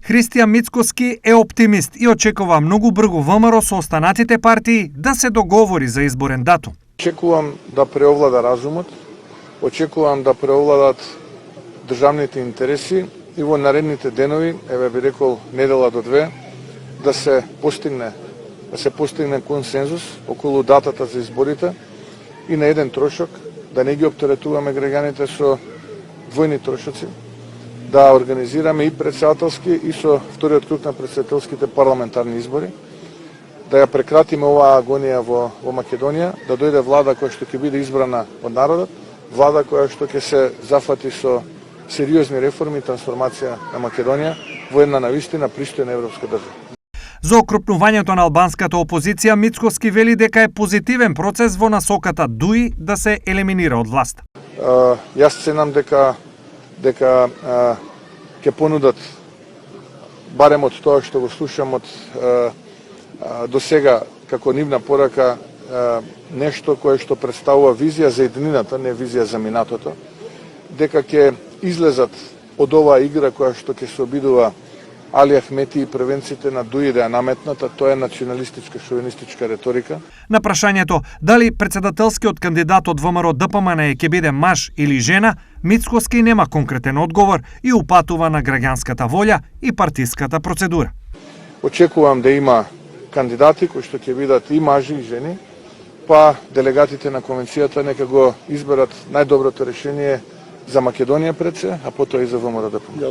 Христијан Мицкоски е оптимист и очекува многу брзо ВМРО со останатите партии да се договори за изборен датум. Очекувам да преовлада разумот, очекувам да преовладат државните интереси и во наредните денови, еве би рекол недела до две, да се постигне консензус околу датата за изборите и на еден трошок, да не ги оптеретуваме граѓаните со двојни трошоци, да организираме и претседателски и со вториот круг на претседателските парламентарни избори, да ја прекратиме оваа агонија во Македонија, да дојде влада која што ќе биде избрана од народот, влада која што ќе се зафати со сериозни реформи и трансформација на Македонија во една навистина пристојна европска држава. За окрупнувањето на албанската опозиција, Мицкоски вели дека е позитивен процес во насоката ДУИ да се елиминира од власт. Јас ценам дека ќе понудат, барем од тоа што го слушам од до сега како нивна порака, нешто кое што представува визија за иднината, не визија за минатото, дека ќе излезат од оваа игра која што ќе се обидува Али Ахмети и превенците на ДУИ да ја наметната, тоа е националистичка, шовинистичка реторика. На прашањето дали претседателскиот кандидат од ВМРО ДПМН ќе биде маж или жена, Мицкоски нема конкретен одговор и упатува на граѓанската волја и партиската процедура. Очекувам да има кандидати кои што ќе бидат и мажи и жени, па делегатите на конвенцијата нека го изберат најдоброто решение за Македонија пред се, а потоа и за ВМРО ДПМН.